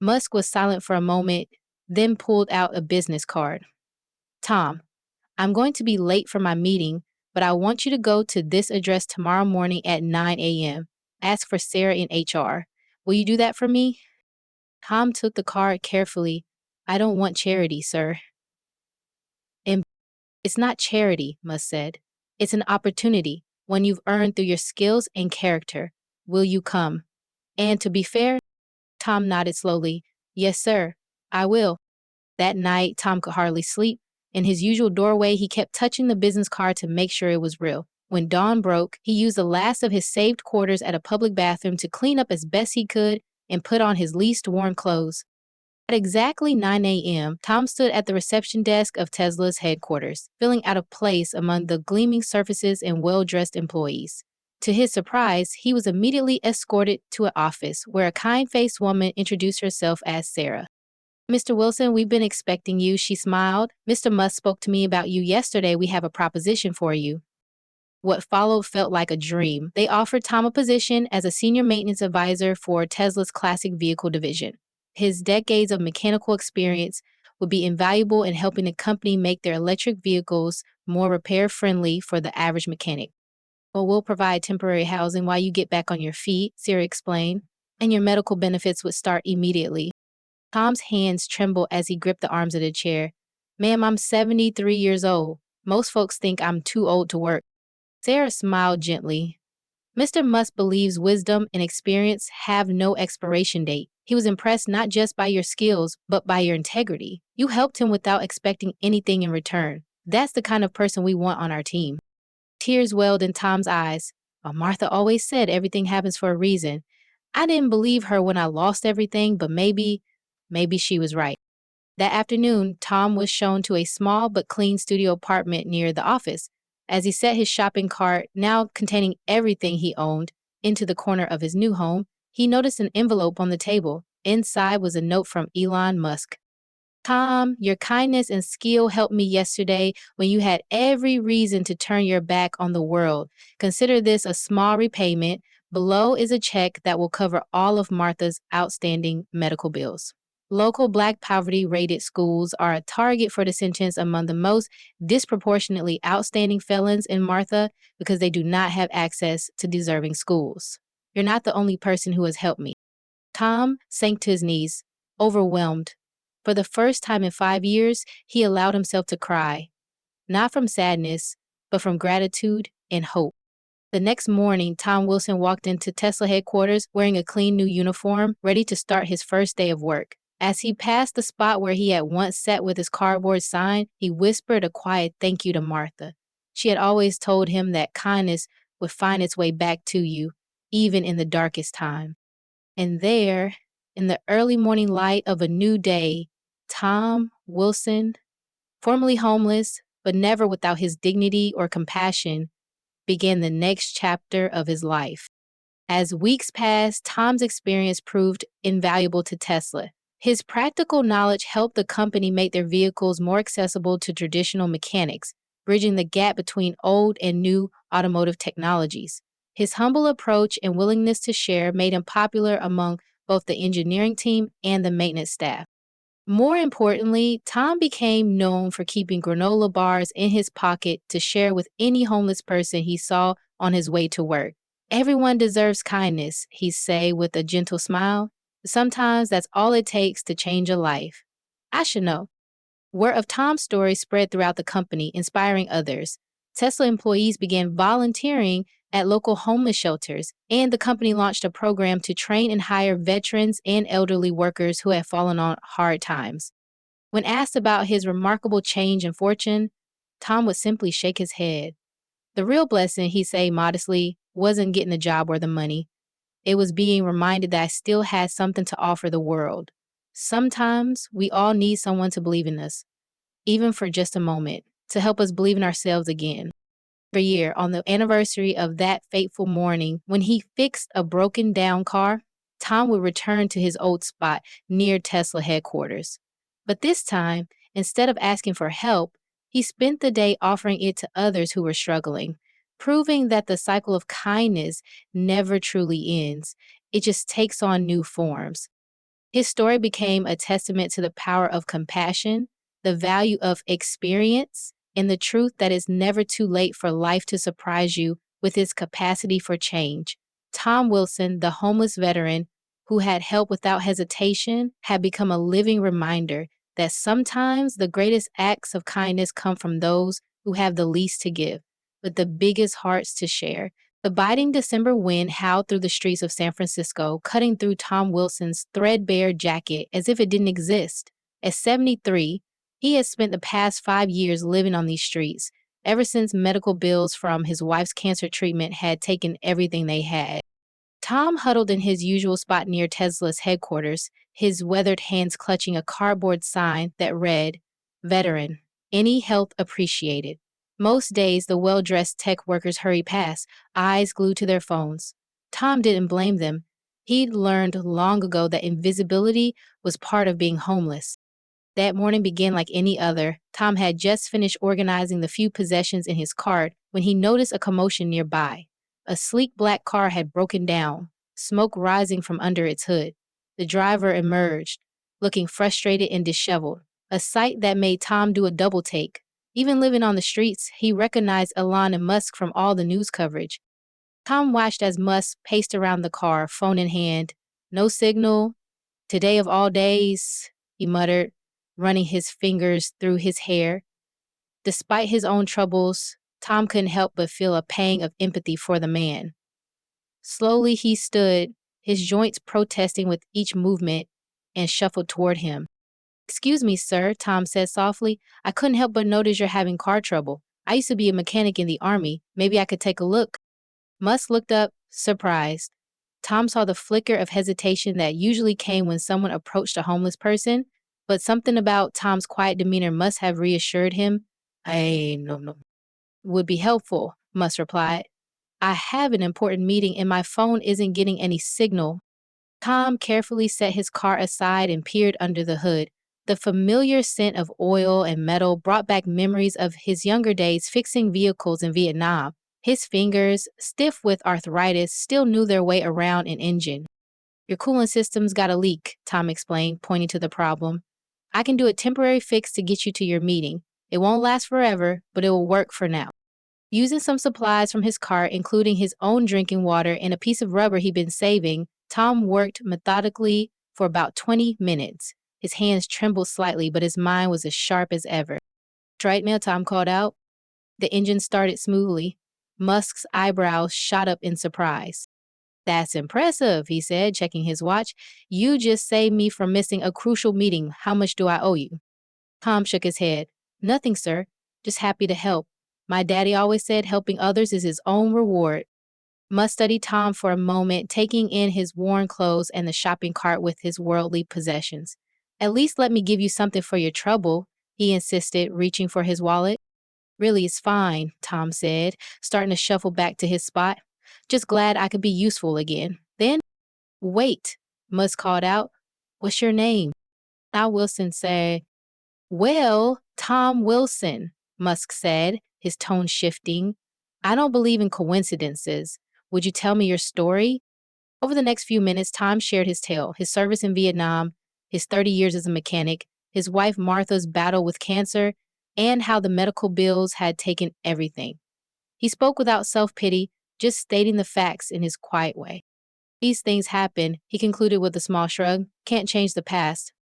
Musk was silent for a moment, then pulled out a business card. Tom, I'm going to be late for my meeting, but I want you to go to this address tomorrow morning at 9 a.m. Ask for Sarah in HR. Will you do that for me? Tom took the card carefully. I don't want charity, sir. And it's not charity, Musk said. It's an opportunity, one you've earned through your skills and character. Will you come? And to be fair, Tom nodded slowly. Yes, sir. I will. That night, Tom could hardly sleep. In his usual doorway, he kept touching the business card to make sure it was real. When dawn broke, he used the last of his saved quarters at a public bathroom to clean up as best he could and put on his least worn clothes. At exactly 9 a.m., Tom stood at the reception desk of Tesla's headquarters, feeling out of place among the gleaming surfaces and well-dressed employees. To his surprise, he was immediately escorted to an office where a kind-faced woman introduced herself as Sarah. Mr. Wilson, we've been expecting you, she smiled. Mr. Musk spoke to me about you yesterday. We have a proposition for you. What followed felt like a dream. They offered Tom a position as a senior maintenance advisor for Tesla's classic vehicle division. His decades of mechanical experience would be invaluable in helping the company make their electric vehicles more repair-friendly for the average mechanic. Well, we'll provide temporary housing while you get back on your feet, Sarah explained, and your medical benefits would start immediately. Tom's hands trembled as he gripped the arms of the chair. Ma'am, I'm 73 years old. Most folks think I'm too old to work. Sarah smiled gently. Mr. Musk believes wisdom and experience have no expiration date. He was impressed not just by your skills, but by your integrity. You helped him without expecting anything in return. That's the kind of person we want on our team. Tears welled in Tom's eyes. Well, Martha always said everything happens for a reason. I didn't believe her when I lost everything, but maybe she was right. That afternoon, Tom was shown to a small but clean studio apartment near the office. As he set his shopping cart, now containing everything he owned, into the corner of his new home, he noticed an envelope on the table. Inside was a note from Elon Musk. Tom, your kindness and skill helped me yesterday when you had every reason to turn your back on the world. Consider this a small repayment. Below is a check that will cover all of Martha's outstanding medical bills. Local Black poverty-rated schools are a target for the sentence among the most disproportionately outstanding felons in Martha because they do not have access to deserving schools. You're not the only person who has helped me. Tom sank to his knees, overwhelmed. For the first time in 5 years, he allowed himself to cry, not from sadness, but from gratitude and hope. The next morning, Tom Wilson walked into Tesla headquarters wearing a clean new uniform, ready to start his first day of work. As he passed the spot where he had once sat with his cardboard sign, he whispered a quiet thank you to Martha. She had always told him that kindness would find its way back to you, even in the darkest time. And there, in the early morning light of a new day, Tom Wilson, formerly homeless, but never without his dignity or compassion, began the next chapter of his life. As weeks passed, Tom's experience proved invaluable to Tesla. His practical knowledge helped the company make their vehicles more accessible to traditional mechanics, bridging the gap between old and new automotive technologies. His humble approach and willingness to share made him popular among both the engineering team and the maintenance staff. More importantly, Tom became known for keeping granola bars in his pocket to share with any homeless person he saw on his way to work. Everyone deserves kindness, he'd say with a gentle smile. Sometimes that's all it takes to change a life. I should know. Word of Tom's story spread throughout the company, inspiring others. Tesla employees began volunteering at local homeless shelters, and the company launched a program to train and hire veterans and elderly workers who had fallen on hard times. When asked about his remarkable change in fortune, Tom would simply shake his head. The real blessing, he'd say modestly, wasn't getting the job or the money. It was being reminded that I still had something to offer the world. Sometimes we all need someone to believe in us, even for just a moment, to help us believe in ourselves again. Every year, on the anniversary of that fateful morning, when he fixed a broken down car, Tom would return to his old spot near Tesla headquarters. But this time, instead of asking for help, he spent the day offering it to others who were struggling, proving that the cycle of kindness never truly ends. It just takes on new forms. His story became a testament to the power of compassion, the value of experience, and the truth that it's never too late for life to surprise you with its capacity for change. Tom Wilson, the homeless veteran who had helped without hesitation, had become a living reminder that sometimes the greatest acts of kindness come from those who have the least to give, but the biggest hearts to share. The biting December wind howled through the streets of San Francisco, cutting through Tom Wilson's threadbare jacket as if it didn't exist. At 73, he had spent the past 5 years living on these streets, ever since medical bills from his wife's cancer treatment had taken everything they had. Tom huddled in his usual spot near Tesla's headquarters, his weathered hands clutching a cardboard sign that read, Veteran, any help appreciated. Most days, the well dressed tech workers hurried past, eyes glued to their phones. Tom didn't blame them. He'd learned long ago that invisibility was part of being homeless. That morning began like any other. Tom had just finished organizing the few possessions in his cart when he noticed a commotion nearby. A sleek black car had broken down, smoke rising from under its hood. The driver emerged, looking frustrated and disheveled, a sight that made Tom do a double take. Even living on the streets, he recognized Elon and Musk from all the news coverage. Tom watched as Musk paced around the car, phone in hand. No signal. Today of all days, he muttered, running his fingers through his hair. Despite his own troubles, Tom couldn't help but feel a pang of empathy for the man. Slowly he stood, his joints protesting with each movement, and shuffled toward him. Excuse me, sir, Tom said softly. I couldn't help but notice you're having car trouble. I used to be a mechanic in the Army. Maybe I could take a look. Musk looked up, surprised. Tom saw the flicker of hesitation that usually came when someone approached a homeless person, but something about Tom's quiet demeanor must have reassured him. No. Would be helpful, Musk replied. I have an important meeting and my phone isn't getting any signal. Tom carefully set his car aside and peered under the hood. The familiar scent of oil and metal brought back memories of his younger days fixing vehicles in Vietnam. His fingers, stiff with arthritis, still knew their way around an engine. Your coolant system's got a leak, Tom explained, pointing to the problem. I can do a temporary fix to get you to your meeting. It won't last forever, but it will work for now. Using some supplies from his cart, including his own drinking water and a piece of rubber he'd been saving, Tom worked methodically for about 20 minutes. His hands trembled slightly, but his mind was as sharp as ever. Right now, Tom called out. The engine started smoothly. Musk's eyebrows shot up in surprise. That's impressive, he said, checking his watch. You just saved me from missing a crucial meeting. How much do I owe you? Tom shook his head. Nothing, sir. Just happy to help. My daddy always said helping others is his own reward. Musk studied Tom for a moment, taking in his worn clothes and the shopping cart with his worldly possessions. At least let me give you something for your trouble, he insisted, reaching for his wallet. Really, it's fine, Tom said, starting to shuffle back to his spot. Just glad I could be useful again. Then, wait, Musk called out. What's your name? Tom Wilson said, Well, Tom Wilson, Musk said, his tone shifting. I don't believe in coincidences. Would you tell me your story? Over the next few minutes, Tom shared his tale, his service in Vietnam, his 30 years as a mechanic, his wife Martha's battle with cancer, and how the medical bills had taken everything. He spoke without self-pity, just stating the facts in his quiet way. These things happen, he concluded with a small shrug. Can't change the past,